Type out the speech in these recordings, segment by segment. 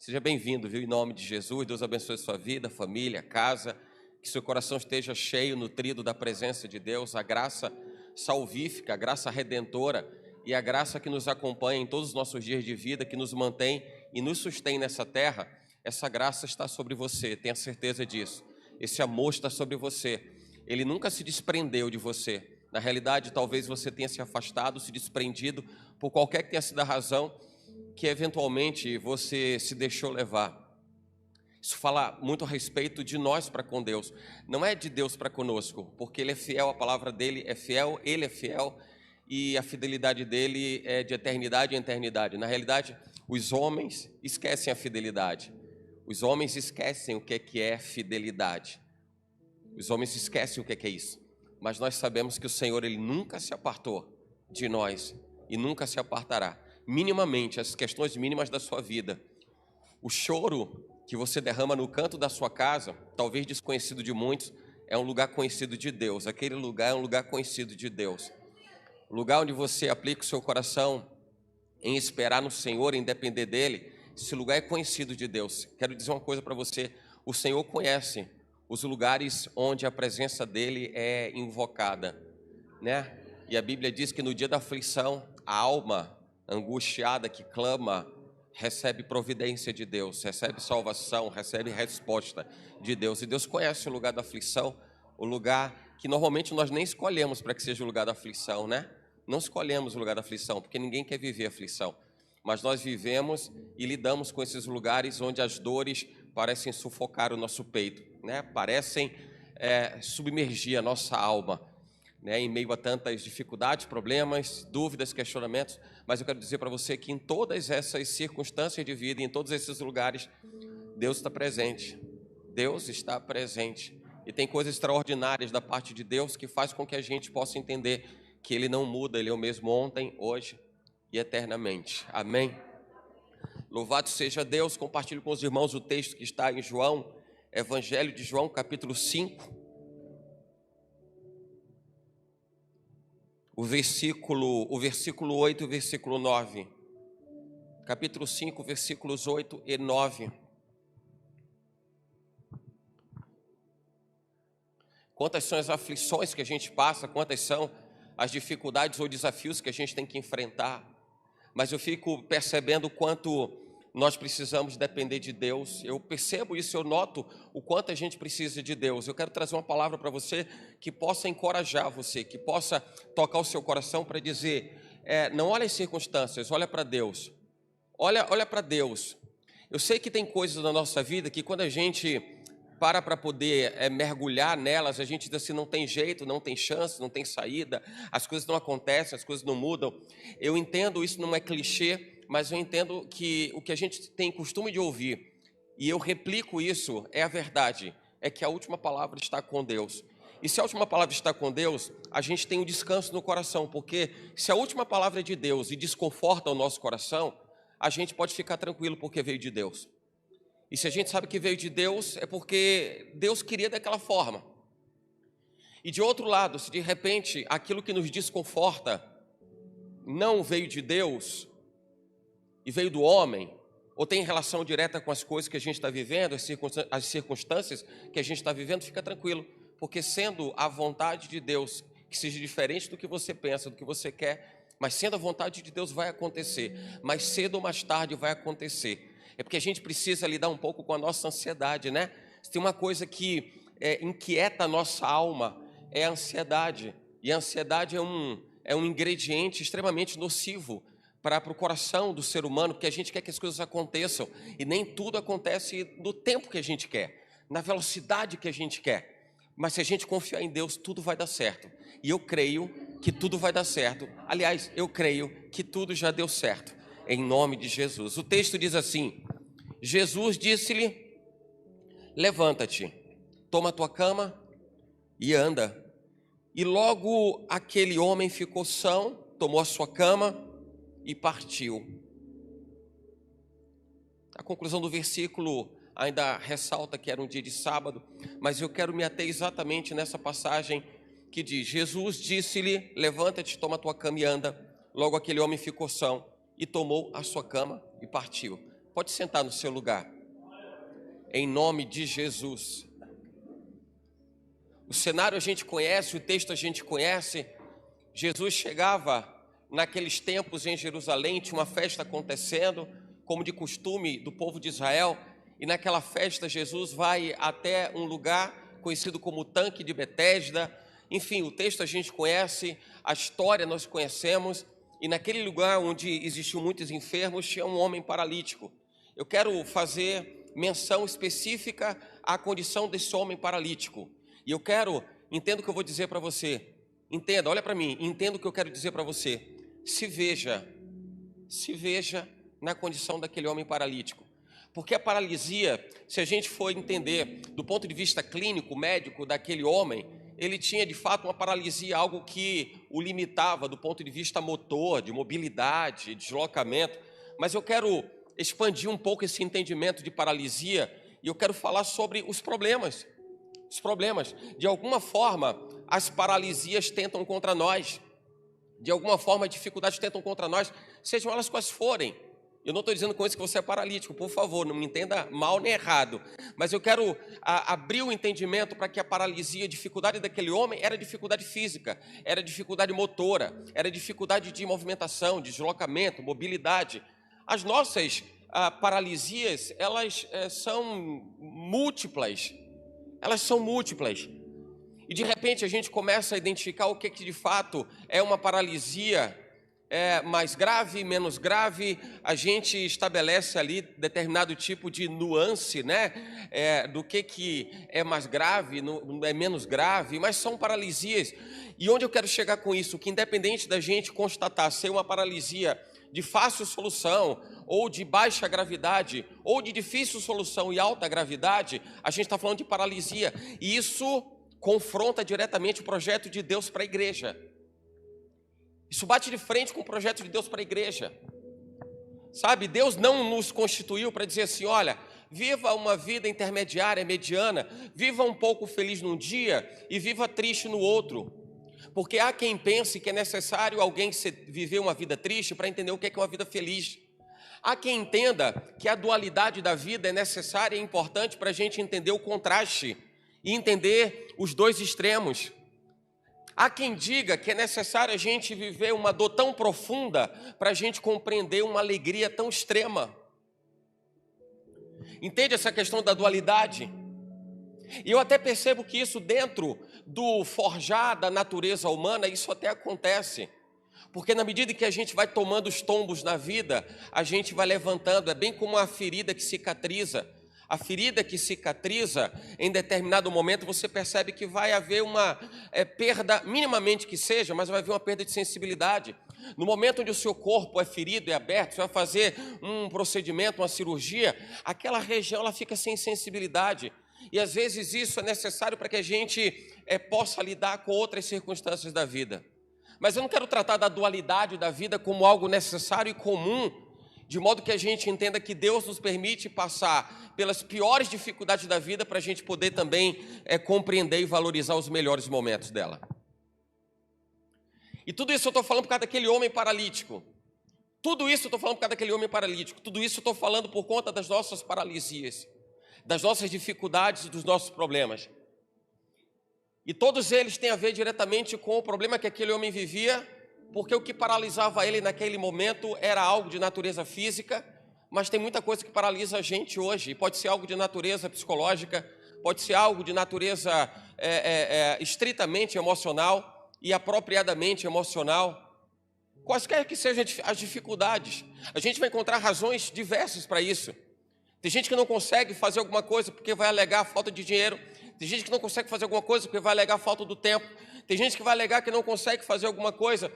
Seja bem-vindo, viu? Em nome de Jesus, Deus abençoe sua vida, família, casa, que seu coração esteja cheio, nutrido da presença de Deus, a graça salvífica, a graça redentora e a graça que nos acompanha em todos os nossos dias de vida, que nos mantém e nos sustém nessa terra. Essa graça está sobre você, tenha certeza disso. Esse amor está sobre você. Ele nunca se desprendeu de você. Na realidade, talvez você tenha se afastado, se desprendido por qualquer que tenha sido a razão que eventualmente você se deixou levar. Isso fala muito a respeito de nós para com Deus. Não é de Deus para conosco, porque Ele é fiel, a palavra dEle é fiel, Ele é fiel e a fidelidade dEle é de eternidade em eternidade. Na realidade, os homens esquecem a fidelidade. Os homens esquecem o que é fidelidade. Os homens esquecem o que é isso. Mas nós sabemos que o Senhor, Ele nunca se apartou de nós e nunca se apartará. Minimamente, as questões mínimas da sua vida. O choro que você derrama no canto da sua casa, talvez desconhecido de muitos, é um lugar conhecido de Deus. Aquele lugar é um lugar conhecido de Deus. O lugar onde você aplica o seu coração em esperar no Senhor, em depender dEle, esse lugar é conhecido de Deus. Quero dizer uma coisa para você, o Senhor conhece os lugares onde a presença dEle é invocada, né? E a Bíblia diz que no dia da aflição, a alma angustiada que clama, recebe providência de Deus, recebe salvação, recebe resposta de Deus. E Deus conhece o lugar da aflição, o lugar que normalmente nós nem escolhemos para que seja o lugar da aflição, né? Não escolhemos o lugar da aflição, porque ninguém quer viver aflição. Mas nós vivemos e lidamos com esses lugares onde as dores parecem sufocar o nosso peito, né? Parecem submergir a nossa alma, né? Em meio a tantas dificuldades, problemas, dúvidas, questionamentos. Mas eu quero dizer para você que em todas essas circunstâncias de vida, em todos esses lugares, Deus está presente. Deus está presente. E tem coisas extraordinárias da parte de Deus que faz com que a gente possa entender que Ele não muda, Ele é o mesmo ontem, hoje e eternamente. Amém? Louvado seja Deus. Compartilho com os irmãos o texto que está em João, Evangelho de João, capítulo 5. O versículo 8 e o versículo 9. Capítulo 5, versículos 8 e 9. Quantas são as aflições que a gente passa, quantas são as dificuldades ou desafios que a gente tem que enfrentar. Mas eu fico percebendo o quanto nós precisamos depender de Deus. Eu percebo isso, eu noto o quanto a gente precisa de Deus. Eu quero trazer uma palavra para você que possa encorajar você, que possa tocar o seu coração para dizer, não olha as circunstâncias, olha para Deus. Olha para Deus. Eu sei que tem coisas na nossa vida que quando a gente para poder mergulhar nelas, a gente diz assim, não tem jeito, não tem chance, não tem saída, as coisas não acontecem, as coisas não mudam. Eu entendo, isso não é clichê, mas eu entendo que o que a gente tem costume de ouvir, e eu replico isso, é a verdade, é que a última palavra está com Deus. E se a última palavra está com Deus, a gente tem um descanso no coração, porque se a última palavra é de Deus e desconforta o nosso coração, a gente pode ficar tranquilo porque veio de Deus. E se a gente sabe que veio de Deus, é porque Deus queria daquela forma. E de outro lado, se de repente aquilo que nos desconforta não veio de Deus e veio do homem, ou tem relação direta com as coisas que a gente está vivendo, as circunstâncias que a gente está vivendo, fica tranquilo. Porque sendo a vontade de Deus, que seja diferente do que você pensa, do que você quer, mas sendo a vontade de Deus vai acontecer. Mais cedo ou mais tarde vai acontecer. É porque a gente precisa lidar um pouco com a nossa ansiedade, né? Se tem uma coisa que inquieta a nossa alma, é a ansiedade. E a ansiedade é um ingrediente extremamente nocivo para o coração do ser humano, porque a gente quer que as coisas aconteçam, e nem tudo acontece no tempo que a gente quer, na velocidade que a gente quer. Mas se a gente confiar em Deus, tudo vai dar certo. E eu creio que tudo vai dar certo. Aliás, eu creio que tudo já deu certo, em nome de Jesus. O texto diz assim, Jesus disse-lhe, levanta-te, toma a tua cama e anda. E logo aquele homem ficou são, tomou a sua cama e partiu. A conclusão do versículo ainda ressalta que era um dia de sábado, mas eu quero me ater exatamente nessa passagem que diz, Jesus disse-lhe, levanta-te, toma a tua cama e anda. Logo aquele homem ficou são e tomou a sua cama e partiu. Pode sentar no seu lugar. Em nome de Jesus. O cenário a gente conhece, o texto a gente conhece. Jesus chegava naqueles tempos em Jerusalém, tinha uma festa acontecendo, como de costume do povo de Israel. E naquela festa Jesus vai até um lugar conhecido como o Tanque de Betesda. Enfim, o texto a gente conhece, a história nós conhecemos. E naquele lugar onde existiam muitos enfermos, tinha um homem paralítico. Eu quero fazer menção específica à condição desse homem paralítico. E eu quero, entenda o que eu vou dizer para você. Entenda, olha para mim, entenda o que eu quero dizer para você. Se veja na condição daquele homem paralítico. Porque a paralisia, se a gente for entender do ponto de vista clínico, médico daquele homem, ele tinha de fato uma paralisia, algo que o limitava do ponto de vista motor, de mobilidade, de deslocamento. Mas eu quero expandir um pouco esse entendimento de paralisia e eu quero falar sobre os problemas. Os problemas. De alguma forma, as paralisias tentam contra nós. De alguma forma, as dificuldades tentam contra nós, sejam elas quais forem. Eu não estou dizendo com isso que você é paralítico, por favor, não me entenda mal nem errado. Mas eu quero abrir o entendimento para que a paralisia, a dificuldade daquele homem era dificuldade física, era dificuldade motora, era dificuldade de movimentação, de deslocamento, mobilidade. As nossas paralisias, elas são múltiplas. Elas são múltiplas. E de repente a gente começa a identificar o que de fato é uma paralisia mais grave, menos grave. A gente estabelece ali determinado tipo de nuance, né? Do que é mais grave, é menos grave, mas são paralisias. E onde eu quero chegar com isso? Que independente da gente constatar ser uma paralisia de fácil solução, ou de baixa gravidade, ou de difícil solução e alta gravidade, a gente está falando de paralisia. E isso confronta diretamente o projeto de Deus para a igreja. Isso bate de frente com o projeto de Deus para a igreja. Sabe, Deus não nos constituiu para dizer assim, olha, viva uma vida intermediária, mediana, viva um pouco feliz num dia e viva triste no outro. Porque há quem pense que é necessário alguém viver uma vida triste para entender o que é uma vida feliz. Há quem entenda que a dualidade da vida é necessária e importante para a gente entender o contraste e entender os dois extremos. Há quem diga que é necessário a gente viver uma dor tão profunda para a gente compreender uma alegria tão extrema. Entende essa questão da dualidade? E eu até percebo que isso dentro do forjar da natureza humana, isso até acontece. Porque na medida que a gente vai tomando os tombos na vida, a gente vai levantando. É bem como a ferida que cicatriza. A ferida que cicatriza, em determinado momento, você percebe que vai haver uma perda, minimamente que seja, mas vai haver uma perda de sensibilidade. No momento onde o seu corpo é ferido e aberto, você vai fazer um procedimento, uma cirurgia, aquela região ela fica sem sensibilidade. E às vezes isso é necessário para que a gente possa lidar com outras circunstâncias da vida. Mas eu não quero tratar da dualidade da vida como algo necessário e comum, de modo que a gente entenda que Deus nos permite passar pelas piores dificuldades da vida para a gente poder também compreender e valorizar os melhores momentos dela. E tudo isso eu estou falando por causa daquele homem paralítico. Tudo isso eu estou falando por causa daquele homem paralítico. Tudo isso eu estou falando por conta das nossas paralisias, das nossas dificuldades e dos nossos problemas. E todos eles têm a ver diretamente com o problema que aquele homem vivia, porque o que paralisava ele naquele momento era algo de natureza física, mas tem muita coisa que paralisa a gente hoje. E pode ser algo de natureza psicológica, pode ser algo de natureza estritamente emocional e apropriadamente emocional. Quaisquer que sejam as dificuldades, a gente vai encontrar razões diversas para isso. Tem gente que não consegue fazer alguma coisa porque vai alegar a falta de dinheiro. Tem gente que não consegue fazer alguma coisa porque vai alegar a falta do tempo. Tem gente que vai alegar que não consegue fazer alguma coisa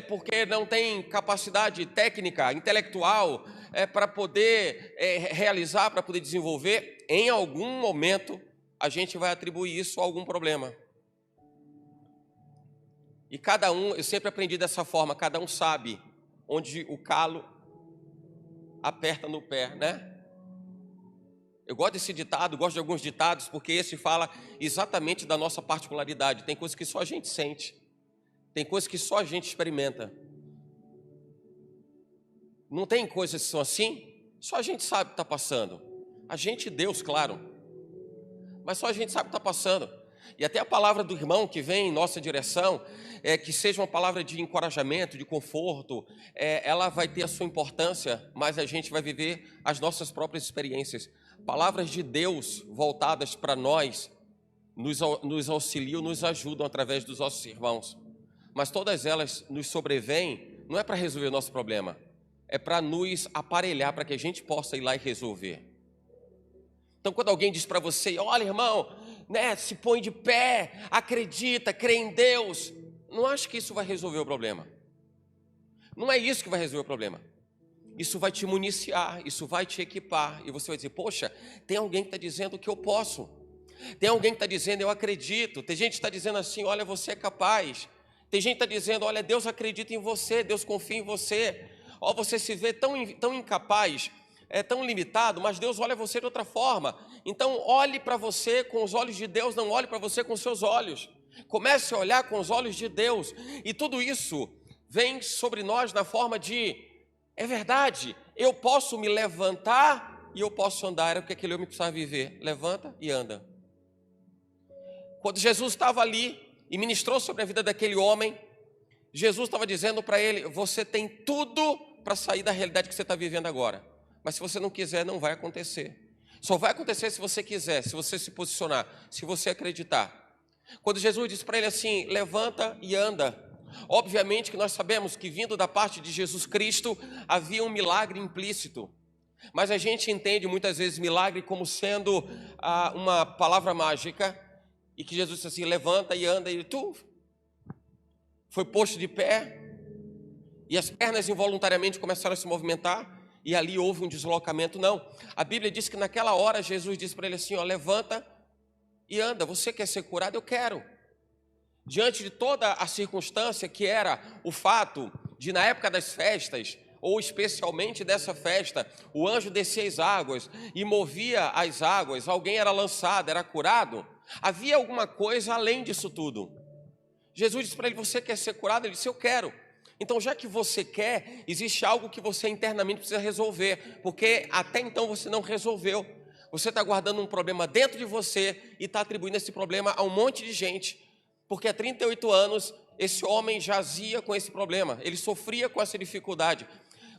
porque não tem capacidade técnica, intelectual, para poder realizar, para poder desenvolver. Em algum momento, a gente vai atribuir isso a algum problema. E cada um, eu sempre aprendi dessa forma, cada um sabe onde o calo aperta no pé, né? Eu gosto desse ditado, gosto de alguns ditados, porque esse fala exatamente da nossa particularidade. Tem coisas que só a gente sente, tem coisas que só a gente experimenta. Não tem coisas que são assim? Só a gente sabe o que está passando. A gente e Deus, claro. Mas só a gente sabe o que está passando. E até a palavra do irmão que vem em nossa direção, que seja uma palavra de encorajamento, de conforto, ela vai ter a sua importância, mas a gente vai viver as nossas próprias experiências. Palavras de Deus voltadas para nós, nos auxiliam, nos ajudam através dos nossos irmãos. Mas todas elas nos sobrevêm, não é para resolver o nosso problema, é para nos aparelhar, para que a gente possa ir lá e resolver. Então, quando alguém diz para você, olha, irmão, né, se põe de pé, acredita, crê em Deus, não acho que isso vai resolver o problema. Não é isso que vai resolver o problema. Isso vai te municiar, isso vai te equipar, e você vai dizer, poxa, tem alguém que está dizendo que eu posso. Tem alguém que está dizendo, eu acredito. Tem gente que está dizendo assim, olha, você é capaz. Tem gente que está dizendo, olha, Deus acredita em você, Deus confia em você. Ó, você se vê tão incapaz, tão limitado, mas Deus olha você de outra forma. Então, olhe para você com os olhos de Deus, não olhe para você com os seus olhos. Comece a olhar com os olhos de Deus. E tudo isso vem sobre nós na forma de, é verdade, eu posso me levantar e eu posso andar. Era o que aquele homem precisava viver. Levanta e anda. Quando Jesus estava ali e ministrou sobre a vida daquele homem, Jesus estava dizendo para ele, você tem tudo para sair da realidade que você está vivendo agora. Mas se você não quiser, não vai acontecer. Só vai acontecer se você quiser, se você se posicionar, se você acreditar. Quando Jesus disse para ele assim, levanta e anda. Obviamente que nós sabemos que vindo da parte de Jesus Cristo, havia um milagre implícito. Mas a gente entende muitas vezes milagre como sendo uma palavra mágica. E que Jesus disse assim, levanta e anda, e tu foi posto de pé, e as pernas involuntariamente começaram a se movimentar, e ali houve um deslocamento. Não, a Bíblia diz que naquela hora Jesus disse para ele assim, ó, levanta e anda, você quer ser curado? Eu quero. Diante de toda a circunstância que era o fato de na época das festas, ou especialmente dessa festa, o anjo descia as águas e movia as águas, alguém era lançado, era curado, havia alguma coisa além disso tudo. Jesus disse para ele, você quer ser curado? Ele disse, eu quero. Então, já que você quer, existe algo que você internamente precisa resolver, porque até então você não resolveu. Você está guardando um problema dentro de você e está atribuindo esse problema a um monte de gente, porque há 38 anos esse homem jazia com esse problema, ele sofria com essa dificuldade.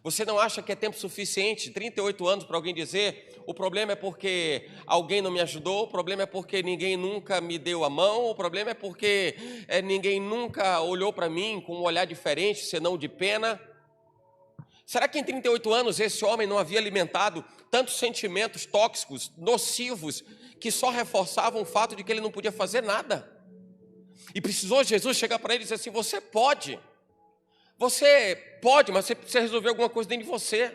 Você não acha que é tempo suficiente, 38 anos, para alguém dizer, o problema é porque alguém não me ajudou, o problema é porque ninguém nunca me deu a mão, o problema é porque ninguém nunca olhou para mim com um olhar diferente, senão de pena? Será que em 38 anos esse homem não havia alimentado tantos sentimentos tóxicos, nocivos, que só reforçavam o fato de que ele não podia fazer nada? E precisou Jesus chegar para ele e dizer assim, você pode, mas você precisa resolver alguma coisa dentro de você.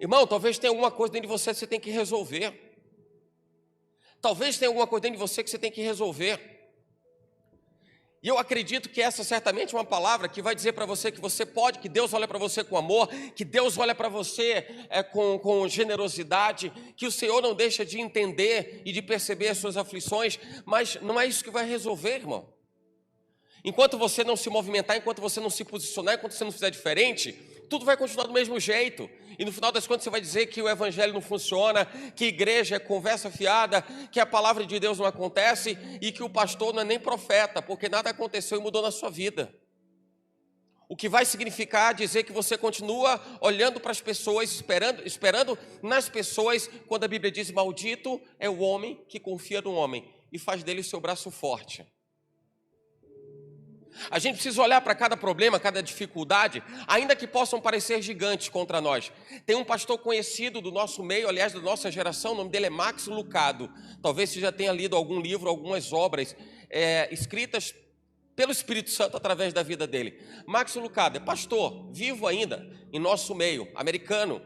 Irmão, talvez tenha alguma coisa dentro de você que você tem que resolver. Talvez tenha alguma coisa dentro de você que você tem que resolver. E eu acredito que essa certamente é uma palavra que vai dizer para você que você pode, que Deus olha para você com amor, que Deus olha para você com generosidade, que o Senhor não deixa de entender e de perceber as suas aflições, mas não é isso que vai resolver, irmão. Enquanto você não se movimentar, enquanto você não se posicionar, enquanto você não fizer diferente, tudo vai continuar do mesmo jeito. E no final das contas você vai dizer que o evangelho não funciona, que a igreja é conversa fiada, que a palavra de Deus não acontece e que o pastor não é nem profeta, porque nada aconteceu e mudou na sua vida. O que vai significar dizer que você continua olhando para as pessoas, esperando nas pessoas, quando a Bíblia diz, maldito é o homem que confia no homem e faz dele o seu braço forte. A gente precisa olhar para cada problema, cada dificuldade, ainda que possam parecer gigantes contra nós. Tem um pastor conhecido do nosso meio, aliás, da nossa geração, o nome dele é Max Lucado. Talvez você já tenha lido algum livro, algumas obras escritas pelo Espírito Santo através da vida dele. Max Lucado é pastor, vivo ainda, em nosso meio, americano.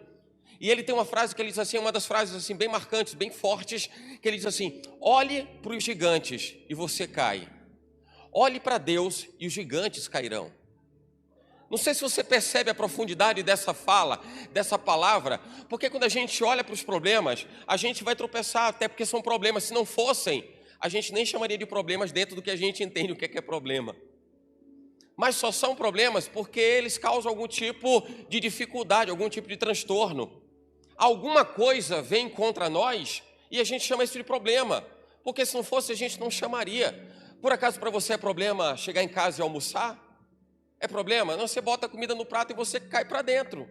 E ele tem uma frase que ele diz assim, uma das frases assim, bem marcantes, bem fortes, que ele diz assim, olhe para os gigantes e você cai. Olhe para Deus e os gigantes cairão. Não sei se você percebe a profundidade dessa fala, dessa palavra, porque quando a gente olha para os problemas, a gente vai tropeçar, até porque são problemas. Se não fossem, a gente nem chamaria de problemas dentro do que a gente entende o que é problema. Mas só são problemas porque eles causam algum tipo de dificuldade, algum tipo de transtorno. alguma coisa vem contra nós e a gente chama isso de problema, porque se não fosse a gente não chamaria. Por acaso para você é problema chegar em casa e almoçar? É problema? Não, você bota a comida no prato e você cai para dentro.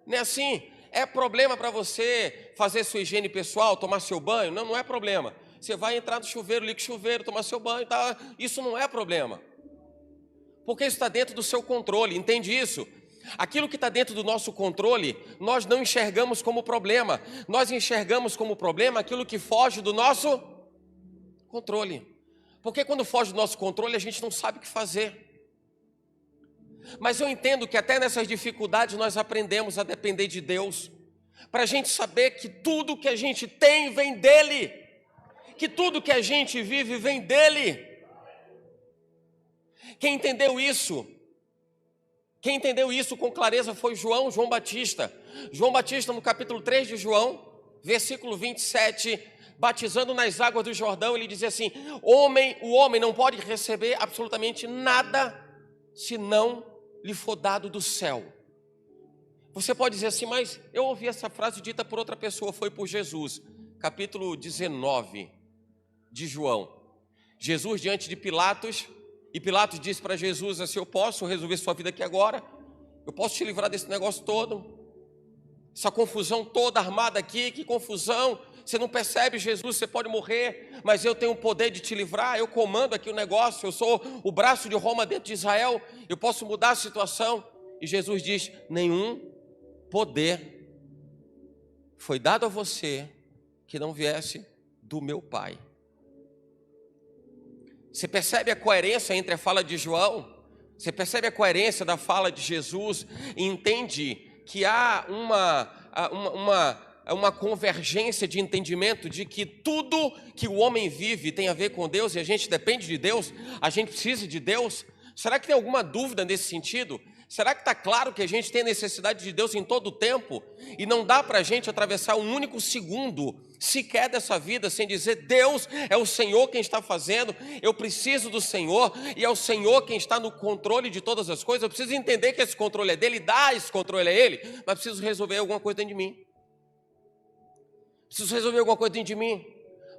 Não é assim? É problema para você fazer sua higiene pessoal, tomar seu banho? Não, não é problema. Você vai entrar no chuveiro, liga o chuveiro, tomar seu banho, tá? Isso não é problema. Porque isso está dentro do seu controle, entende isso? Aquilo que está dentro do nosso controle, nós não enxergamos como problema. Nós enxergamos como problema aquilo que foge do nosso controle. Porque quando foge do nosso controle, a gente não sabe o que fazer. Mas eu entendo que até nessas dificuldades nós aprendemos a depender de Deus, para a gente saber que tudo que a gente tem vem dEle, que tudo que a gente vive vem dEle. Quem entendeu isso com clareza foi João Batista. João Batista, no capítulo 3 de João, versículo 27, batizando nas águas do Jordão, ele dizia assim: o homem não pode receber absolutamente nada se não lhe for dado do céu. Você pode dizer assim, mas eu ouvi essa frase dita por outra pessoa, foi por Jesus. Capítulo 19 de João. Jesus diante de Pilatos, e Pilatos disse para Jesus assim: eu posso resolver sua vida aqui agora? Eu posso te livrar desse negócio todo? Essa confusão toda armada aqui, que confusão! Você não percebe, Jesus, você pode morrer, mas eu tenho o poder de te livrar, eu comando aqui o negócio, eu sou o braço de Roma dentro de Israel, eu posso mudar a situação. E Jesus diz: nenhum poder foi dado a você que não viesse do meu Pai. Você percebe a coerência entre a fala de João? Você percebe a coerência da fala de Jesus? E entende que há uma convergência de entendimento de que tudo que o homem vive tem a ver com Deus e a gente depende de Deus, a gente precisa de Deus. Será que tem alguma dúvida nesse sentido? Será que está claro que a gente tem necessidade de Deus em todo o tempo? E não dá para a gente atravessar um único segundo sequer dessa vida sem dizer: Deus é o Senhor quem está fazendo, eu preciso do Senhor, e é o Senhor quem está no controle de todas as coisas. Eu preciso entender que esse controle é dele, dar esse controle a ele, mas preciso resolver alguma coisa dentro de mim. Preciso resolver alguma coisa dentro de mim,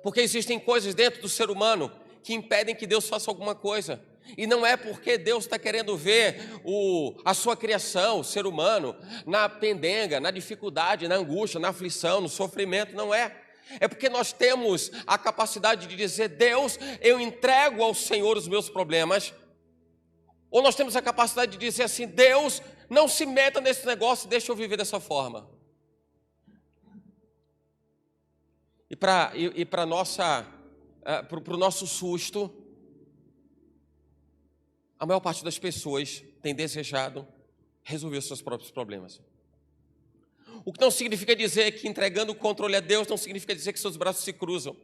porque existem coisas dentro do ser humano que impedem que Deus faça alguma coisa. E não é porque Deus está querendo ver a sua criação, o ser humano, na pendenga, na dificuldade, na angústia, na aflição, no sofrimento, não é. É porque nós temos a capacidade de dizer: Deus, eu entrego ao Senhor os meus problemas. Ou nós temos a capacidade de dizer assim: Deus, não se meta nesse negócio, deixa eu viver dessa forma. E para o nosso susto, a maior parte das pessoas tem desejado resolver os seus próprios problemas. O que não significa dizer que entregando o controle a Deus não significa dizer que seus braços se cruzam.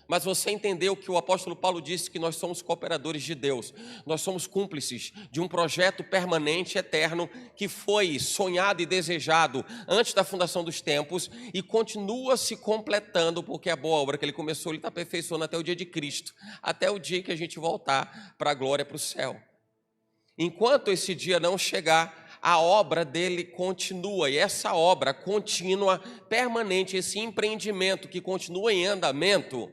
Mas você entendeu que o apóstolo Paulo disse que nós somos cooperadores de Deus. Nós somos cúmplices de um projeto permanente, eterno, que foi sonhado e desejado antes da fundação dos tempos e continua se completando, porque a boa obra que ele começou, ele está aperfeiçoando até o dia de Cristo, até o dia que a gente voltar para a glória, para o céu. Enquanto esse dia não chegar, a obra dele continua, e essa obra contínua, permanente, esse empreendimento que continua em andamento,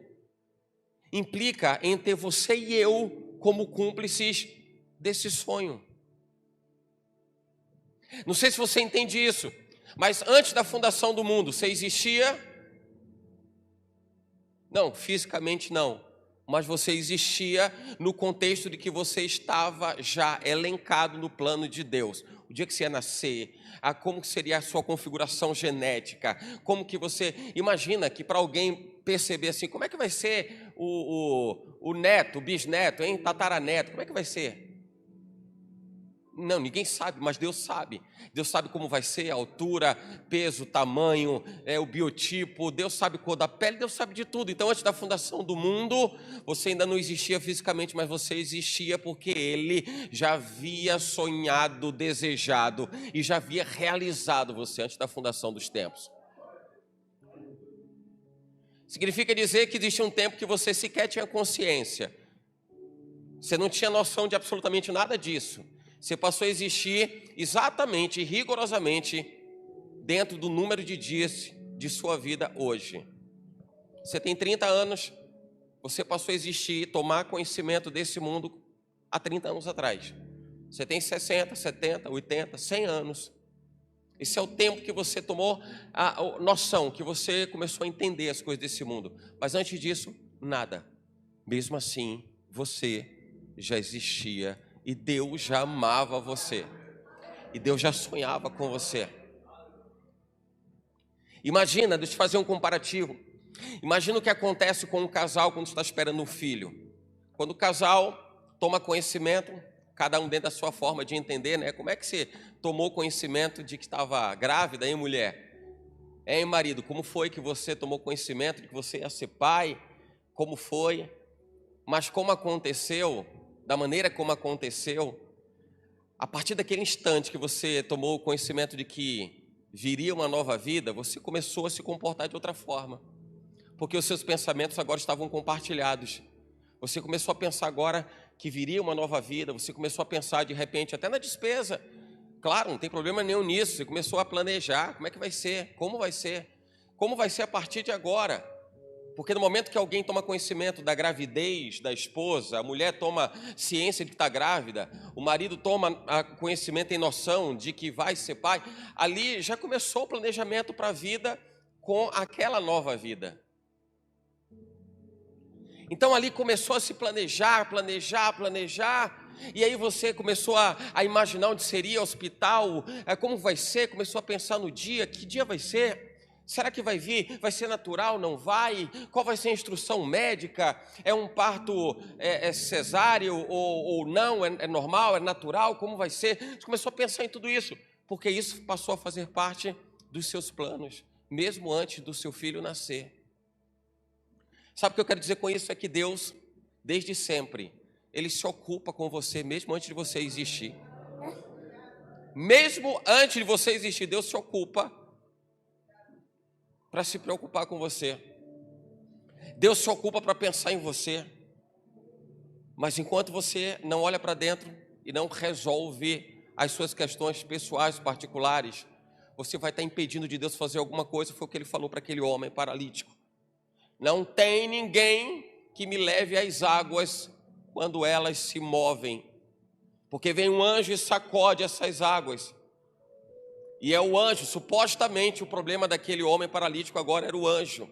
implica em ter você e eu como cúmplices desse sonho. Não sei se você entende isso, mas antes da fundação do mundo, você existia? Não, fisicamente não. Mas você existia no contexto de que você estava já elencado no plano de Deus. O dia que você ia nascer, como que seria a sua configuração genética, como que você... Imagina que para alguém perceber assim, como é que vai ser o neto, o bisneto, hein? Tataraneto, como é que vai ser? Não, ninguém sabe, mas Deus sabe. Deus sabe como vai ser, a altura, peso, tamanho, o biotipo. Deus sabe a cor da pele, Deus sabe de tudo. Então, antes da fundação do mundo, você ainda não existia fisicamente, mas você existia porque Ele já havia sonhado, desejado e já havia realizado você antes da fundação dos tempos. Significa dizer que existe um tempo que você sequer tinha consciência. Você não tinha noção de absolutamente nada disso. Você passou a existir exatamente, rigorosamente, dentro do número de dias de sua vida hoje. Você tem 30 anos, você passou a existir, tomar conhecimento desse mundo há 30 anos atrás. Você tem 60, 70, 80, 100 anos. Esse é o tempo que você tomou a noção, que você começou a entender as coisas desse mundo. Mas antes disso, nada. Mesmo assim, você já existia e Deus já amava você. E Deus já sonhava com você. Imagina, deixa eu fazer um comparativo. Imagina o que acontece com um casal quando está esperando um filho. Quando o casal toma conhecimento, cada um dentro da sua forma de entender, né? Como é que você tomou conhecimento de que estava grávida, hein, mulher? Hein, marido, como foi que você tomou conhecimento de que você ia ser pai? Como foi? Mas como aconteceu, da maneira como aconteceu, a partir daquele instante que você tomou conhecimento de que viria uma nova vida, você começou a se comportar de outra forma. Porque os seus pensamentos agora estavam compartilhados. Você começou a pensar agora que viria uma nova vida, você começou a pensar de repente até na despesa. Claro, não tem problema nenhum nisso, você começou a planejar, como é que vai ser, como vai ser a partir de agora. Porque no momento que alguém toma conhecimento da gravidez da esposa, a mulher toma ciência de que está grávida, o marido toma conhecimento e noção de que vai ser pai, ali já começou o planejamento para a vida com aquela nova vida. Então ali começou a se planejar, e aí você começou a imaginar onde seria o hospital, como vai ser, começou a pensar no dia, que dia vai ser? Será que vai vir? Vai ser natural? Não vai? Qual vai ser a instrução médica? É um parto cesáreo ou não? É normal? É natural? Como vai ser? Você começou a pensar em tudo isso, porque isso passou a fazer parte dos seus planos, mesmo antes do seu filho nascer. Sabe o que eu quero dizer com isso? É que Deus, desde sempre, Ele se ocupa com você, mesmo antes de você existir. Mesmo antes de você existir, Deus se ocupa para se preocupar com você. Deus se ocupa para pensar em você. Mas enquanto você não olha para dentro e não resolve as suas questões pessoais, particulares, você vai estar impedindo de Deus fazer alguma coisa. Foi o que Ele falou para aquele homem paralítico. Não tem ninguém que me leve às águas quando elas se movem, porque vem um anjo e sacode essas águas. E é o anjo, supostamente o problema daquele homem paralítico agora era o anjo.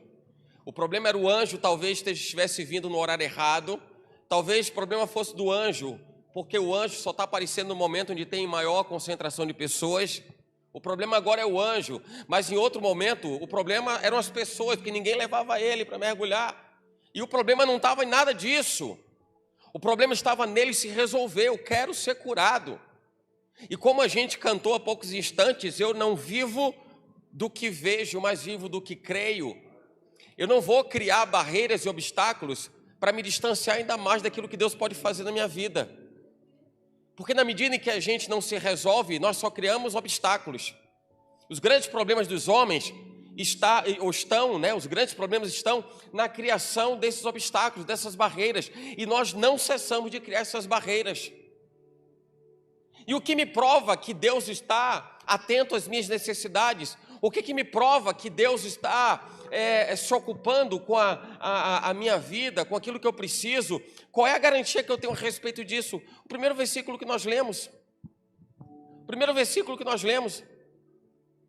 O problema era o anjo, talvez estivesse vindo no horário errado, talvez o problema fosse do anjo, porque o anjo só está aparecendo no momento onde tem maior concentração de pessoas. O problema agora é o anjo, mas em outro momento o problema eram as pessoas, porque ninguém levava ele para mergulhar. E o problema não estava em nada disso. O problema estava nele se resolver. Eu quero ser curado. E como a gente cantou há poucos instantes, eu não vivo do que vejo, mas vivo do que creio. Eu não vou criar barreiras e obstáculos para me distanciar ainda mais daquilo que Deus pode fazer na minha vida. Porque na medida em que a gente não se resolve, nós só criamos obstáculos. Os grandes problemas dos homens os grandes problemas estão na criação desses obstáculos, dessas barreiras. E nós não cessamos de criar essas barreiras. E o que me prova que Deus está atento às minhas necessidades? O que me prova que Deus está se ocupando com a minha vida, com aquilo que eu preciso? Qual é a garantia que eu tenho a respeito disso? O primeiro versículo que nós lemos.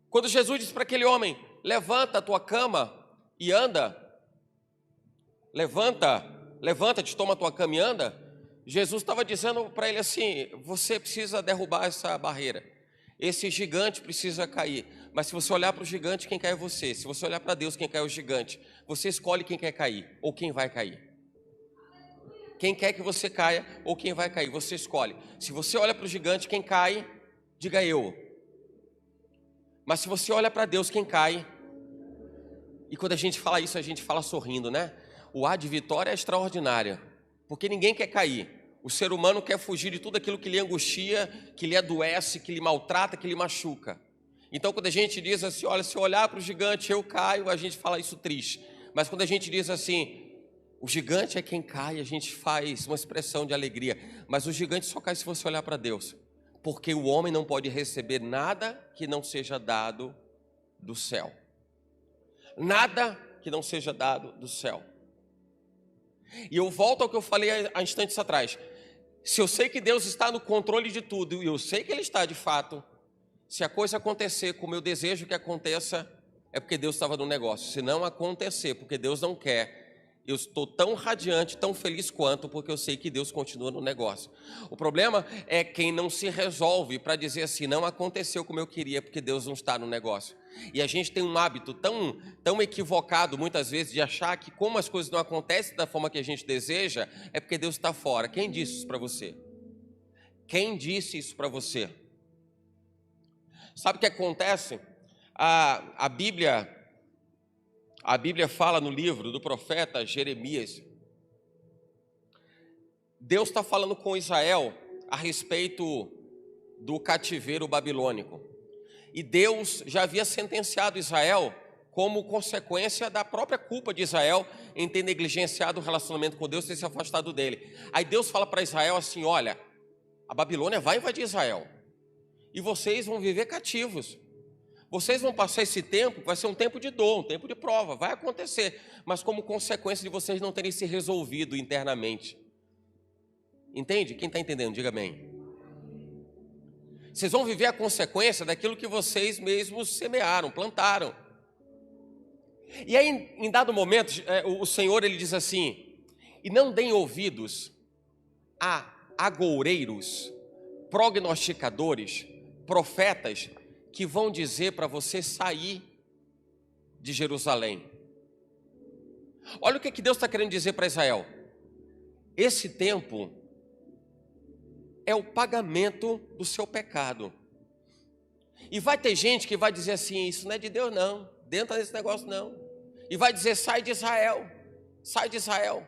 Quando Jesus disse para aquele homem: levanta a tua cama e anda. Levanta-te, toma a tua cama e anda. Jesus estava dizendo para ele assim: você precisa derrubar essa barreira. Esse gigante precisa cair. Mas se você olhar para o gigante, quem cai é você. Se você olhar para Deus, quem cai é o gigante. Você escolhe quem quer cair ou quem vai cair. Quem quer que você caia ou quem vai cair, você escolhe. Se você olha para o gigante, quem cai, diga eu. Mas se você olha para Deus, quem cai... E quando a gente fala isso, a gente fala sorrindo, né? O ar de vitória é extraordinário, porque ninguém quer cair. O ser humano quer fugir de tudo aquilo que lhe angustia, que lhe adoece, que lhe maltrata, que lhe machuca. Então quando a gente diz assim, olha, se eu olhar para o gigante eu caio, a gente fala isso triste. Mas quando a gente diz assim, o gigante é quem cai, a gente faz uma expressão de alegria. Mas o gigante só cai se você olhar para Deus. Porque o homem não pode receber nada que não seja dado do céu. Nada que não seja dado do céu. E eu volto ao que eu falei há instantes atrás. Se eu sei que Deus está no controle de tudo, e eu sei que Ele está de fato, se a coisa acontecer como eu desejo que aconteça, é porque Deus estava no negócio. Se não acontecer, porque Deus não quer, eu estou tão radiante, tão feliz quanto, porque eu sei que Deus continua no negócio. O problema é quem não se resolve para dizer assim, não aconteceu como eu queria, porque Deus não está no negócio. E a gente tem um hábito tão equivocado, muitas vezes, de achar que como as coisas não acontecem da forma que a gente deseja, é porque Deus está fora. Quem disse isso para você? Quem disse isso para você? Sabe o que acontece? A Bíblia fala no livro do profeta Jeremias. Deus está falando com Israel a respeito do cativeiro babilônico. E Deus já havia sentenciado Israel como consequência da própria culpa de Israel em ter negligenciado o relacionamento com Deus, ter se afastado dele. Aí Deus fala para Israel assim, olha, a Babilônia vai invadir Israel e vocês vão viver cativos. Vocês vão passar esse tempo, vai ser um tempo de dor, um tempo de prova, vai acontecer, mas como consequência de vocês não terem se resolvido internamente. Entende? Quem está entendendo, diga amém. Vocês vão viver a consequência daquilo que vocês mesmos semearam, plantaram. E aí, em dado momento, o Senhor ele diz assim, e não deem ouvidos a agoureiros, prognosticadores, profetas, que vão dizer para você sair de Jerusalém. Olha o que Deus está querendo dizer para Israel. Esse tempo é o pagamento do seu pecado. E vai ter gente que vai dizer assim, isso não é de Deus não, dentro desse negócio não. E vai dizer, sai de Israel, sai de Israel.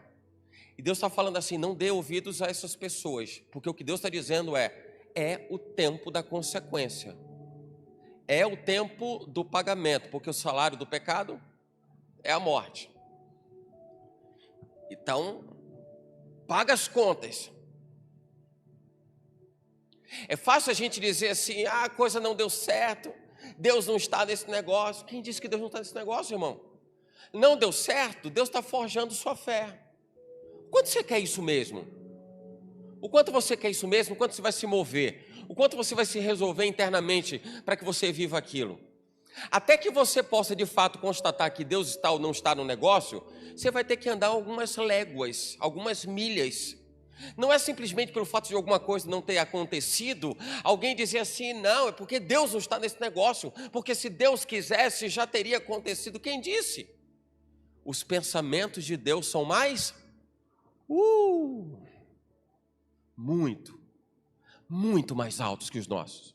E Deus está falando assim, não dê ouvidos a essas pessoas, porque o que Deus está dizendo é o tempo da consequência. É o tempo do pagamento, porque o salário do pecado é a morte. Então, paga as contas. É fácil a gente dizer assim, a coisa não deu certo, Deus não está nesse negócio. Quem disse que Deus não está nesse negócio, irmão? Não deu certo, Deus está forjando sua fé. O quanto você quer isso mesmo? O quanto você quer isso mesmo? O quanto você vai se mover? O quanto você vai se resolver internamente para que você viva aquilo? Até que você possa de fato constatar que Deus está ou não está no negócio, você vai ter que andar algumas léguas, algumas milhas. Não é simplesmente pelo fato de alguma coisa não ter acontecido, alguém dizer assim, não, é porque Deus não está nesse negócio, porque se Deus quisesse já teria acontecido. Quem disse? Os pensamentos de Deus são mais muito mais altos que os nossos.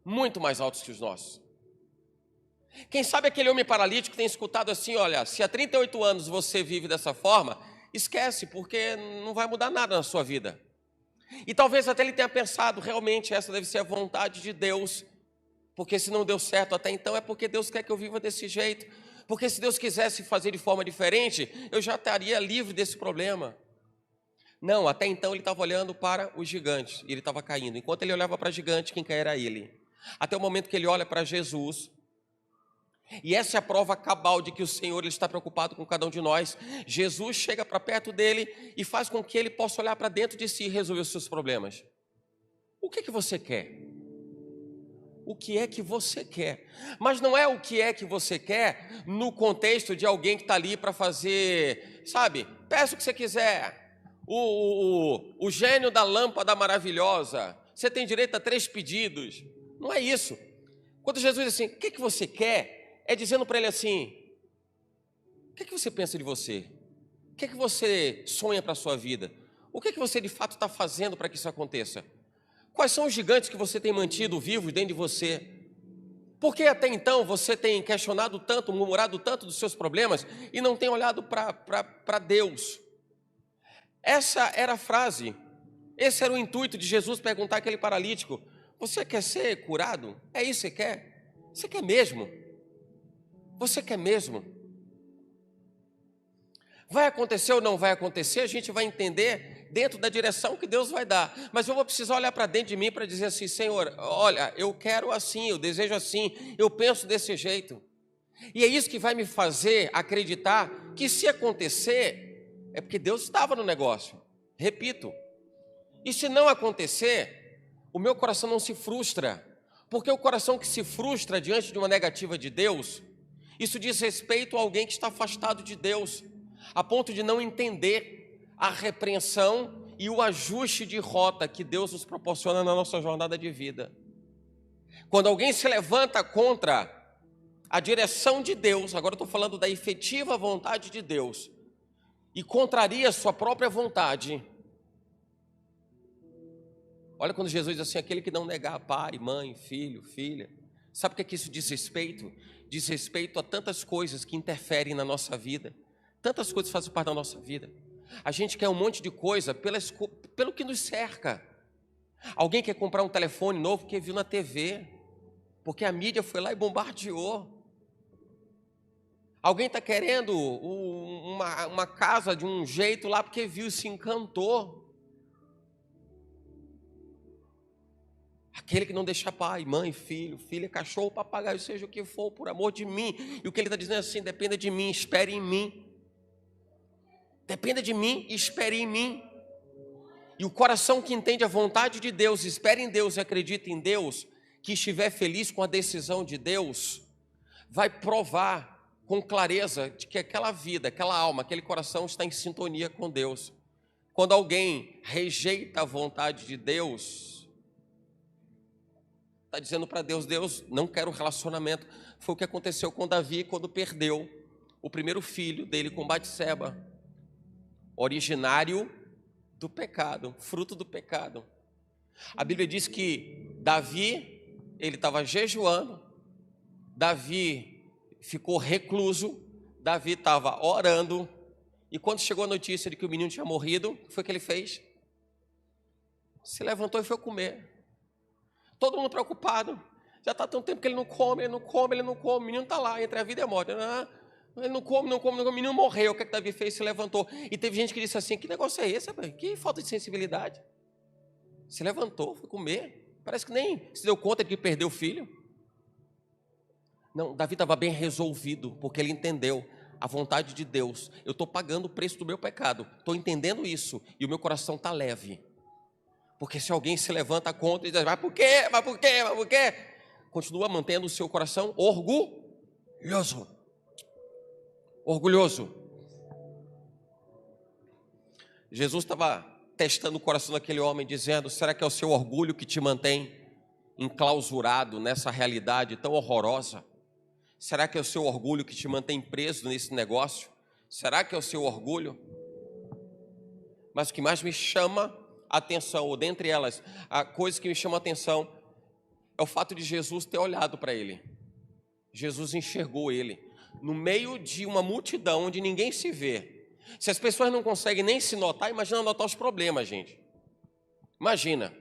Muito mais altos que os nossos. Quem sabe aquele homem paralítico tem escutado assim, olha, se há 38 anos você vive dessa forma, esquece, porque não vai mudar nada na sua vida. E talvez até ele tenha pensado, realmente essa deve ser a vontade de Deus, porque se não deu certo até então é porque Deus quer que eu viva desse jeito, porque se Deus quisesse fazer de forma diferente, eu já estaria livre desse problema. Não, até então ele estava olhando para os gigantes, e ele estava caindo. Enquanto ele olhava para gigante, quem caía era ele. Até o momento que ele olha para Jesus, e essa é a prova cabal de que o Senhor ele está preocupado com cada um de nós. Jesus chega para perto dele e faz com que ele possa olhar para dentro de si e resolver os seus problemas. O que você quer? O que é que você quer? Mas não é o que é que você quer no contexto de alguém que está ali para fazer, sabe, peça o que você quiser. O gênio da lâmpada maravilhosa, você tem direito a 3 pedidos. Não é isso. Quando Jesus diz assim, o que você quer? É dizendo para ele assim, o que você pensa de você? O que você sonha para a sua vida? O que você de fato está fazendo para que isso aconteça? Quais são os gigantes que você tem mantido vivos dentro de você? Por que até então você tem questionado tanto, murmurado tanto dos seus problemas e não tem olhado para Deus? Essa era a frase, esse era o intuito de Jesus perguntar àquele paralítico, você quer ser curado? É isso que você quer? Você quer mesmo? Você quer mesmo? Vai acontecer ou não vai acontecer, a gente vai entender dentro da direção que Deus vai dar. Mas eu vou precisar olhar para dentro de mim para dizer assim: Senhor, olha, eu quero assim, eu desejo assim, eu penso desse jeito. E é isso que vai me fazer acreditar que se acontecer, é porque Deus estava no negócio. Repito. E se não acontecer, o meu coração não se frustra. Porque o coração que se frustra diante de uma negativa de Deus, isso diz respeito a alguém que está afastado de Deus, a ponto de não entender a repreensão e o ajuste de rota que Deus nos proporciona na nossa jornada de vida. Quando alguém se levanta contra a direção de Deus, agora eu estou falando da efetiva vontade de Deus, e contraria a sua própria vontade. Olha quando Jesus diz assim: aquele que não negar pai, mãe, filho, filha. Sabe o que isso diz respeito? Diz respeito a tantas coisas que interferem na nossa vida. Tantas coisas fazem parte da nossa vida. A gente quer um monte de coisa pelo que nos cerca. Alguém quer comprar um telefone novo porque viu na TV, porque a mídia foi lá e bombardeou. Alguém está querendo uma casa de um jeito lá porque viu e se encantou. Aquele que não deixa pai, mãe, filho, filha, cachorro, papagaio, seja o que for, por amor de mim. E o que ele está dizendo é assim: dependa de mim, espere em mim. Dependa de mim e espere em mim. E o coração que entende a vontade de Deus, espera em Deus e acredita em Deus, que estiver feliz com a decisão de Deus, vai provar com clareza de que aquela vida, aquela alma, aquele coração está em sintonia com Deus. Quando alguém rejeita a vontade de Deus, está dizendo para Deus: Deus, não quero relacionamento. Foi o que aconteceu com Davi quando perdeu o primeiro filho dele com Batseba, originário do pecado, fruto do pecado. A Bíblia diz que Davi, ele estava jejuando, Davi ficou recluso, Davi estava orando, e quando chegou a notícia de que o menino tinha morrido, o que foi que ele fez? Se levantou e foi comer. Todo mundo preocupado. Já está tanto tempo que ele não come, o menino está lá, entre a vida e a morte. Ele não come, o menino morreu. O que Davi fez? Se levantou. E teve gente que disse assim: que negócio é esse, rapaz? Que falta de sensibilidade. Se levantou, foi comer. Parece que nem se deu conta de que perdeu o filho. Não, Davi estava bem resolvido, porque ele entendeu a vontade de Deus. Eu estou pagando o preço do meu pecado, estou entendendo isso, e o meu coração está leve. Porque se alguém se levanta contra e diz: mas por quê? Mas por quê? Mas por quê? Continua mantendo o seu coração orgulhoso. Orgulhoso. Jesus estava testando o coração daquele homem, dizendo: será que é o seu orgulho que te mantém enclausurado nessa realidade tão horrorosa? Será que é o seu orgulho que te mantém preso nesse negócio? Será que é o seu orgulho? Mas o que mais me chama a atenção, ou dentre elas, a coisa que me chama a atenção, é o fato de Jesus ter olhado para ele. Jesus enxergou ele no meio de uma multidão onde ninguém se vê. Se as pessoas não conseguem nem se notar, imagina notar os problemas, gente. Imagina.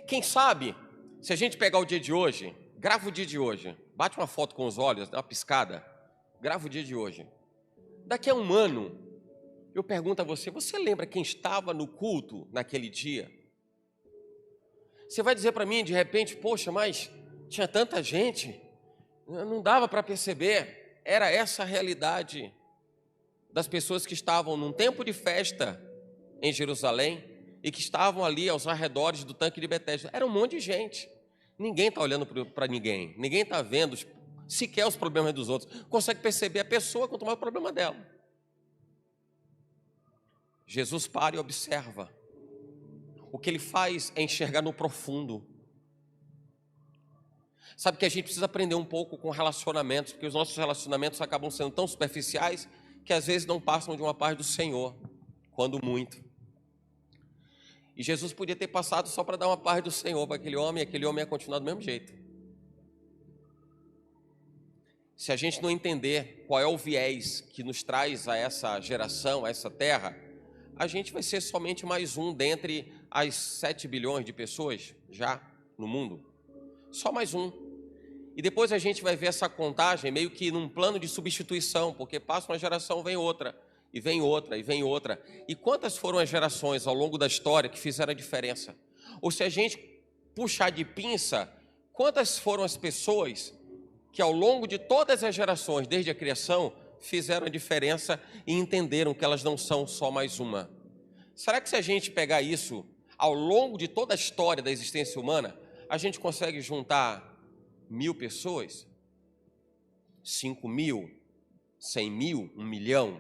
Quem sabe, se a gente pegar o dia de hoje, grava o dia de hoje, bate uma foto com os olhos, dá uma piscada, grava o dia de hoje. Daqui a um ano, eu pergunto a você: você lembra quem estava no culto naquele dia? Você vai dizer para mim, de repente: poxa, mas tinha tanta gente, não dava para perceber. Era essa a realidade das pessoas que estavam num tempo de festa em Jerusalém e que estavam ali aos arredores do tanque de Betesda. Era um monte de gente. Ninguém está olhando para ninguém, ninguém está vendo sequer os problemas dos outros. Consegue perceber a pessoa quanto mais o problema dela. Jesus para e observa. O que ele faz é enxergar no profundo. Sabe que a gente precisa aprender um pouco com relacionamentos, porque os nossos relacionamentos acabam sendo tão superficiais que às vezes não passam de uma paz do Senhor, quando muito. E Jesus podia ter passado só para dar uma paz do Senhor para aquele homem, e aquele homem ia continuar do mesmo jeito. Se a gente não entender qual é o viés que nos traz a essa geração, a essa terra, a gente vai ser somente mais um dentre as 7 bilhões de pessoas já no mundo. Só mais um. E depois a gente vai ver essa contagem meio que num plano de substituição, porque passa uma geração, vem outra, e vem outra, e vem outra. E quantas foram as gerações ao longo da história que fizeram a diferença? Ou se a gente puxar de pinça, quantas foram as pessoas que ao longo de todas as gerações, desde a criação, fizeram a diferença e entenderam que elas não são só mais uma? Será que se a gente pegar isso ao longo de toda a história da existência humana, a gente consegue juntar 1.000 pessoas? 5.000? 100.000? 1 milhão?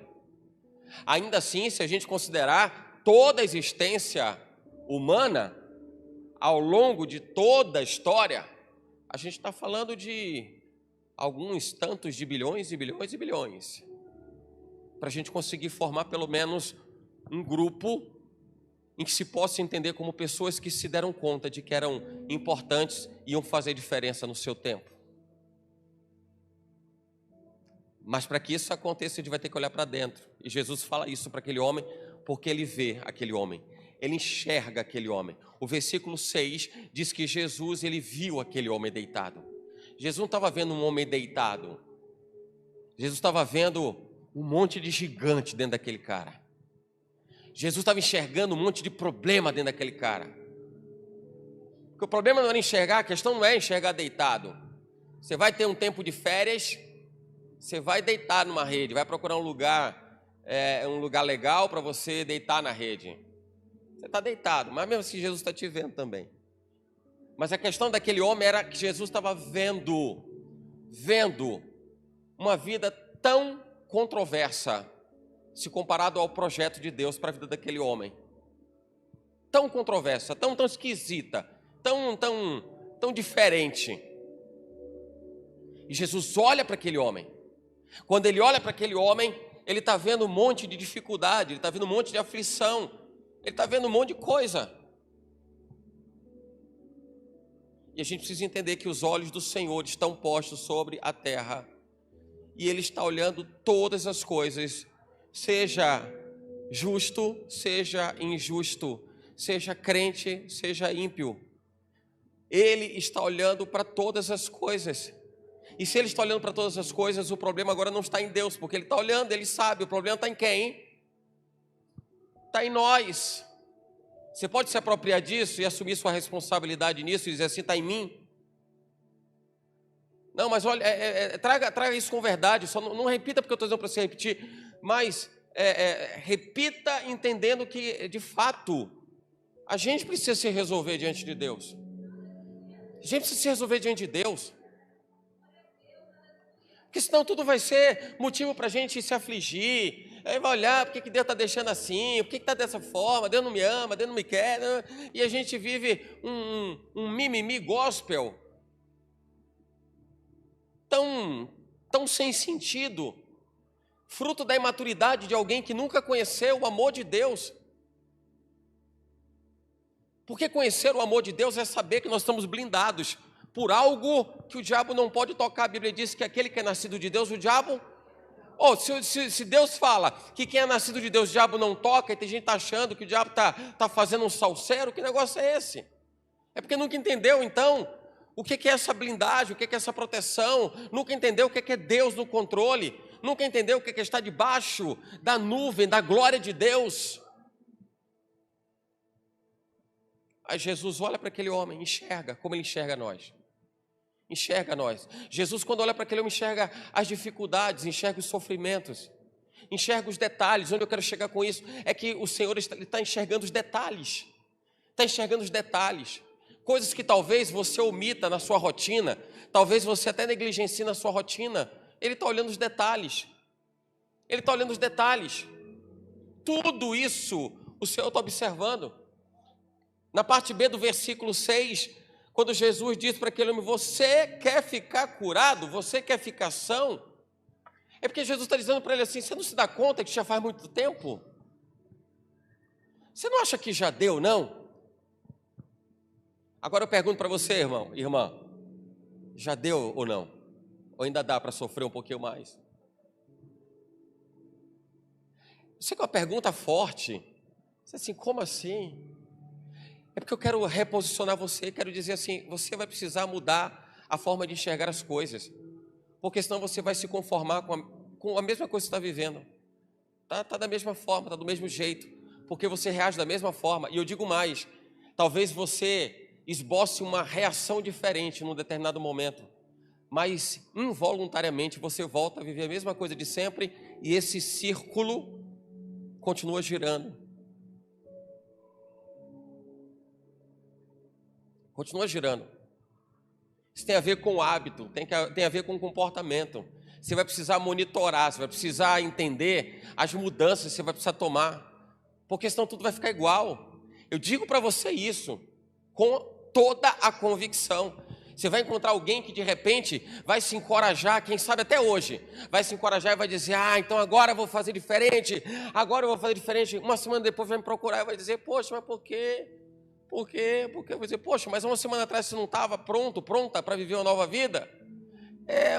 Ainda assim, se a gente considerar toda a existência humana, ao longo de toda a história, a gente está falando de alguns tantos de bilhões e bilhões e bilhões, para a gente conseguir formar pelo menos um grupo em que se possa entender como pessoas que se deram conta de que eram importantes e iam fazer diferença no seu tempo. Mas para que isso aconteça, a gente vai ter que olhar para dentro. E Jesus fala isso para aquele homem, porque ele vê aquele homem, ele enxerga aquele homem. O versículo 6 diz que Jesus, ele viu aquele homem deitado. Jesus não estava vendo um homem deitado. Jesus estava vendo um monte de gigante dentro daquele cara. Jesus estava enxergando um monte de problema dentro daquele cara. Porque o problema não era enxergar, a questão não é enxergar deitado. Você vai ter um tempo de férias, você vai deitar numa rede, vai procurar um lugar legal para você deitar na rede. Você está deitado, mas mesmo assim Jesus está te vendo também. Mas a questão daquele homem era que Jesus estava vendo uma vida tão controversa, se comparado ao projeto de Deus para a vida daquele homem. Tão controversa, tão esquisita, tão diferente. E Jesus olha para aquele homem. Quando ele olha para aquele homem, ele está vendo um monte de dificuldade, ele está vendo um monte de aflição, ele está vendo um monte de coisa. E a gente precisa entender que os olhos do Senhor estão postos sobre a terra. E Ele está olhando todas as coisas, seja justo, seja injusto, seja crente, seja ímpio. Ele está olhando para todas as coisas. E se Ele está olhando para todas as coisas, o problema agora não está em Deus, porque Ele está olhando, Ele sabe, o problema está em quem? Está em nós. Você pode se apropriar disso e assumir sua responsabilidade nisso e dizer assim, está em mim? Não, mas olha, traga isso com verdade, só não repita porque eu estou dizendo para você repetir, mas repita entendendo que, de fato, a gente precisa se resolver diante de Deus. A gente precisa se resolver diante de Deus. Porque senão tudo vai ser motivo para a gente se afligir. Aí vai olhar, por que Deus está deixando assim? Por que está dessa forma? Deus não me ama, Deus não me quer. Né? E a gente vive um mimimi gospel tão sem sentido, fruto da imaturidade de alguém que nunca conheceu o amor de Deus. Porque conhecer o amor de Deus é saber que nós estamos blindados por algo que o diabo não pode tocar. A Bíblia diz que aquele que é nascido de Deus, o diabo... se Deus fala que quem é nascido de Deus, o diabo não toca, e tem gente que está achando que o diabo está fazendo um salseiro, que negócio é esse? É porque nunca entendeu, então, o que é essa blindagem, o que é essa proteção, nunca entendeu o que é Deus no controle, nunca entendeu o que é estar debaixo da nuvem, da glória de Deus. Aí Jesus olha para aquele homem, enxerga como ele enxerga nós. Enxerga nós. Jesus, quando olha para aquele homem, enxerga as dificuldades, enxerga os sofrimentos, enxerga os detalhes. Onde eu quero chegar com isso é que o Senhor está enxergando os detalhes. Está enxergando os detalhes. Coisas que talvez você omita na sua rotina, talvez você até negligencie na sua rotina. Ele está olhando os detalhes. Ele está olhando os detalhes. Tudo isso o Senhor está observando. Na parte B do versículo 6, quando Jesus diz para aquele homem, você quer ficar curado? Você quer ficar são? É porque Jesus está dizendo para ele assim, você não se dá conta que já faz muito tempo? Você não acha que já deu, não? Agora eu pergunto para você, irmão, irmã, já deu ou não? Ou ainda dá para sofrer um pouquinho mais? Isso é uma pergunta forte. Você assim, como assim? É porque eu quero reposicionar você, quero dizer assim, você vai precisar mudar a forma de enxergar as coisas. Porque senão você vai se conformar com a mesma coisa que você está vivendo. Tá da mesma forma, tá do mesmo jeito. Porque você reage da mesma forma. E eu digo mais, talvez você esboce uma reação diferente num determinado momento. Mas involuntariamente você volta a viver a mesma coisa de sempre e esse círculo continua girando. Continua girando. Isso tem a ver com o hábito, tem a ver com o comportamento. Você vai precisar monitorar, você vai precisar entender as mudanças que você vai precisar tomar, porque senão tudo vai ficar igual. Eu digo para você isso com toda a convicção. Você vai encontrar alguém que de repente vai se encorajar, quem sabe até hoje, vai se encorajar e vai dizer, então agora eu vou fazer diferente, agora eu vou fazer diferente. Uma semana depois vai me procurar e vai dizer, poxa, mas por quê? Por quê? Porque eu vou dizer, poxa, mas uma semana atrás você não estava pronta para viver uma nova vida?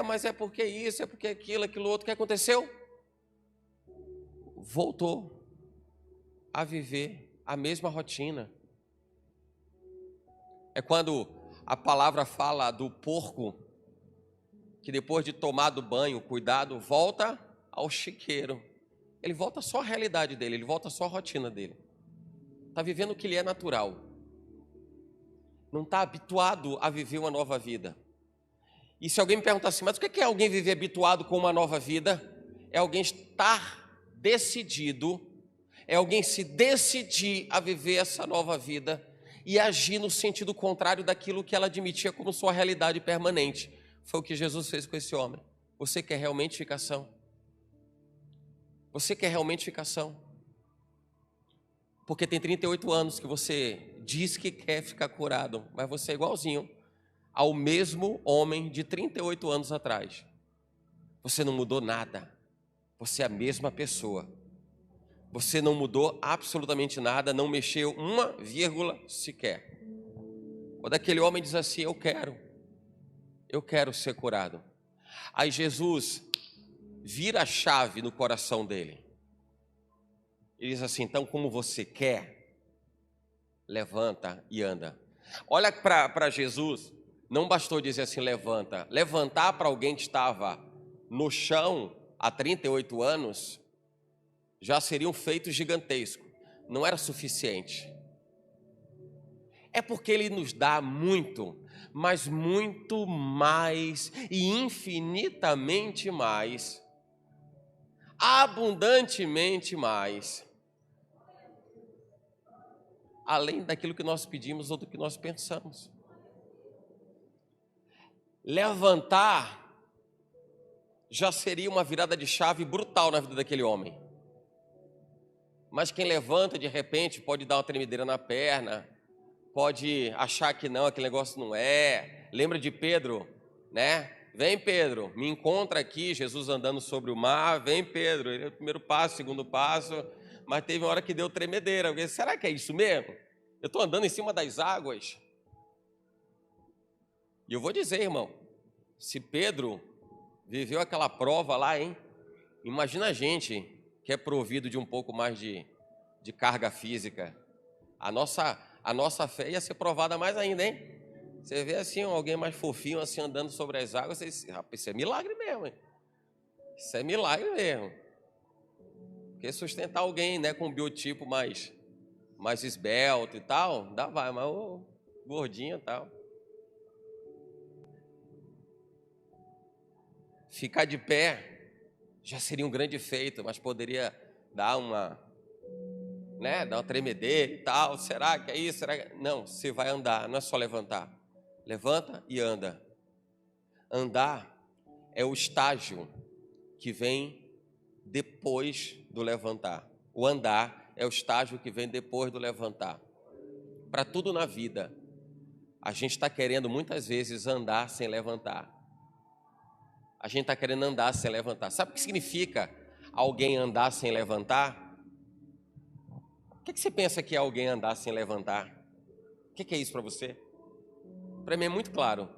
Mas é porque isso, é porque aquilo outro. O que aconteceu? Voltou a viver a mesma rotina. É quando a palavra fala do porco, que depois de tomar do banho, cuidado, volta ao chiqueiro. Ele volta só à realidade dele, ele volta só à rotina dele. Está vivendo o que lhe é natural. Não está habituado a viver uma nova vida. E se alguém me perguntar assim, mas o que é alguém viver habituado com uma nova vida? É alguém estar decidido, é alguém se decidir a viver essa nova vida e agir no sentido contrário daquilo que ela admitia como sua realidade permanente. Foi o que Jesus fez com esse homem. Você quer realmente ficação? Você quer realmente ficação? Porque tem 38 anos que você diz que quer ficar curado, mas você é igualzinho ao mesmo homem de 38 anos atrás. Você não mudou nada. Você é a mesma pessoa. Você não mudou absolutamente nada, não mexeu uma vírgula sequer. Quando aquele homem diz assim, eu quero ser curado. Aí Jesus vira a chave no coração dele. Ele diz assim, então como você quer, levanta e anda. Olha para Jesus, não bastou dizer assim, levanta. Levantar para alguém que estava no chão há 38 anos, já seria um feito gigantesco. Não era suficiente. É porque Ele nos dá muito, mas muito mais e infinitamente mais, abundantemente mais, além daquilo que nós pedimos ou do que nós pensamos. Levantar já seria uma virada de chave brutal na vida daquele homem. Mas quem levanta de repente pode dar uma tremedeira na perna, pode achar que não, aquele negócio não é. Lembra de Pedro, né? Vem Pedro, me encontra aqui, Jesus andando sobre o mar, vem Pedro, ele é o primeiro passo, segundo passo, mas teve uma hora que deu tremedeira. Eu disse, será que é isso mesmo? Eu estou andando em cima das águas. E eu vou dizer, irmão, se Pedro viveu aquela prova lá, hein? Imagina a gente que é provido de um pouco mais de carga física. A nossa fé ia ser provada mais ainda, hein? Você vê assim, alguém mais fofinho assim andando sobre as águas, você diz, rapaz, isso é milagre mesmo, hein? Isso é milagre mesmo. Porque sustentar alguém, né, com um biotipo mais esbelto e tal, dá vai, mas o gordinho e tal. Ficar de pé já seria um grande feito, mas poderia dar uma tremedeira e tal. Será que é isso? Será que... Não, você vai andar, não é só levantar. Levanta e anda. Andar é o estágio que vem depois do levantar. O andar é o estágio que vem depois do levantar. Para tudo na vida, a gente está querendo muitas vezes andar sem levantar. A gente está querendo andar sem levantar. Sabe o que significa alguém andar sem levantar? O que você pensa que é alguém andar sem levantar? O que é isso para você? Para mim é muito claro.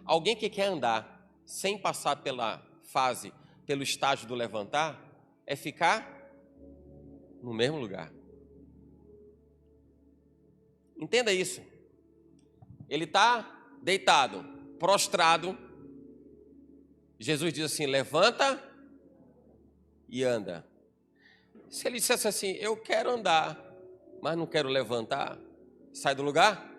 Alguém que quer andar sem passar pela fase, pelo estágio do levantar, é ficar no mesmo lugar. Entenda isso. Ele está deitado. prostrado, Jesus diz assim: levanta e anda. Se ele dissesse assim: eu quero andar, mas não quero levantar, sai do lugar.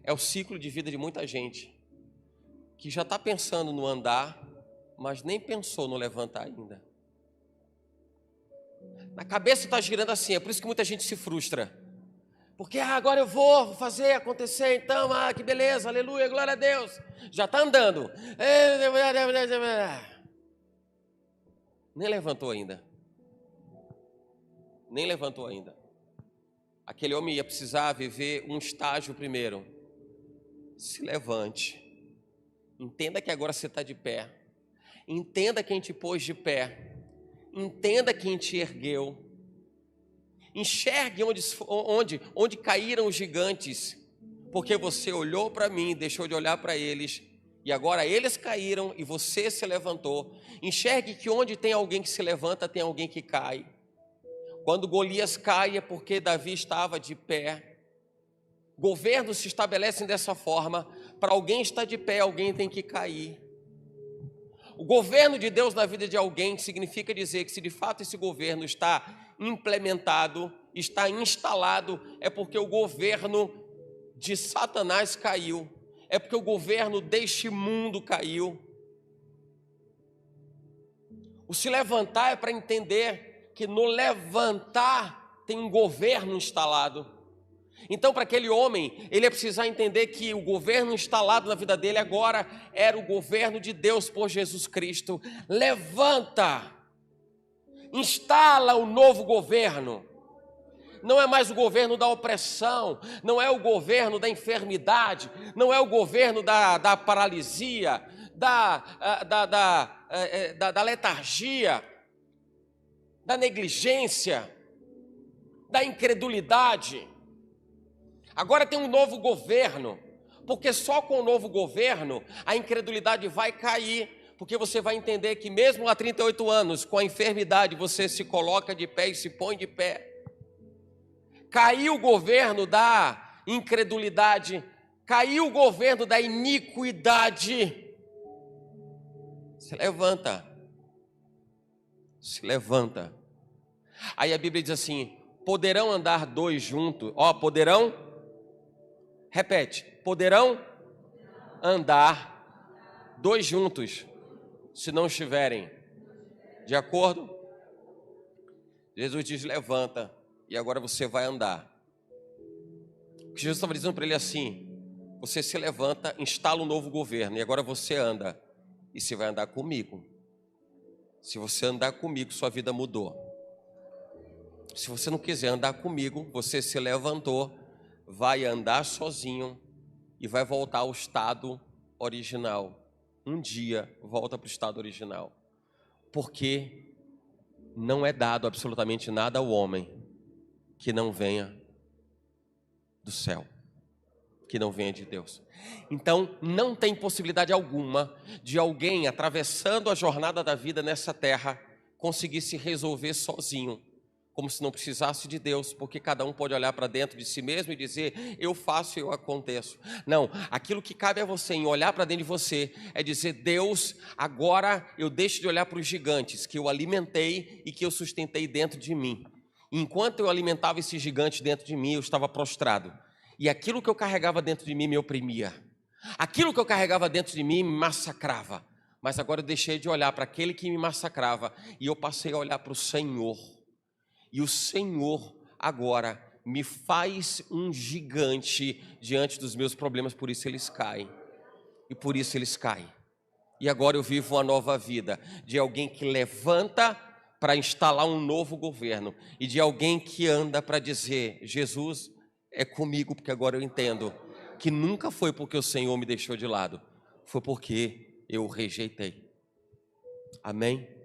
É o ciclo de vida de muita gente que já está pensando no andar, mas nem pensou no levantar ainda. Na cabeça está girando assim, é por isso que muita gente se frustra. Porque agora eu vou fazer acontecer, então, que beleza, aleluia, glória a Deus. Já está andando. Nem levantou ainda. Nem levantou ainda. Aquele homem ia precisar viver um estágio primeiro. Se levante. Entenda que agora você está de pé. Entenda quem te pôs de pé. Entenda quem te ergueu. Enxergue onde caíram os gigantes, porque você olhou para mim, deixou de olhar para eles, e agora eles caíram e você se levantou. Enxergue que onde tem alguém que se levanta, tem alguém que cai. Quando Golias cai é porque Davi estava de pé. Governos se estabelecem dessa forma: para alguém estar de pé, alguém tem que cair. O governo de Deus na vida de alguém significa dizer que se de fato esse governo está implementado, está instalado, é porque o governo de Satanás caiu, é porque o governo deste mundo caiu. O se levantar é para entender que no levantar tem um governo instalado. Então, para aquele homem, ele ia precisar entender que o governo instalado na vida dele agora era o governo de Deus por Jesus Cristo. Levanta, instala o novo governo. Não é mais o governo da opressão, não é o governo da enfermidade, não é o governo da paralisia, da letargia, da negligência, da incredulidade. Agora tem um novo governo, porque só com o novo governo a incredulidade vai cair, porque você vai entender que mesmo há 38 anos, com a enfermidade, você se coloca de pé e se põe de pé. Caiu o governo da incredulidade, caiu o governo da iniquidade. Se levanta, se levanta. Aí a Bíblia diz assim: poderão andar dois juntos, poderão... Repete, poderão andar dois juntos, se não estiverem de acordo? Jesus diz: levanta, e agora você vai andar. O que Jesus estava dizendo para ele assim: você se levanta, instala um novo governo, e agora você anda, e você vai andar comigo. Se você andar comigo, sua vida mudou. Se você não quiser andar comigo, você se levantou, vai andar sozinho e vai voltar ao estado original. Um dia volta para o estado original. Porque não é dado absolutamente nada ao homem que não venha do céu, que não venha de Deus. Então não tem possibilidade alguma de alguém atravessando a jornada da vida nessa terra conseguir se resolver sozinho, como se não precisasse de Deus, porque cada um pode olhar para dentro de si mesmo e dizer: eu faço e eu aconteço. Não, aquilo que cabe a você em olhar para dentro de você é dizer: Deus, agora eu deixo de olhar para os gigantes que eu alimentei e que eu sustentei dentro de mim. Enquanto eu alimentava esse gigante dentro de mim, eu estava prostrado, e aquilo que eu carregava dentro de mim me oprimia, aquilo que eu carregava dentro de mim me massacrava. Mas agora eu deixei de olhar para aquele que me massacrava e eu passei a olhar para o Senhor. E o Senhor agora me faz um gigante diante dos meus problemas, por isso eles caem. E por isso eles caem. E agora eu vivo uma nova vida, de alguém que levanta para instalar um novo governo, e de alguém que anda para dizer: Jesus é comigo, porque agora eu entendo que nunca foi porque o Senhor me deixou de lado, foi porque eu o rejeitei. Amém?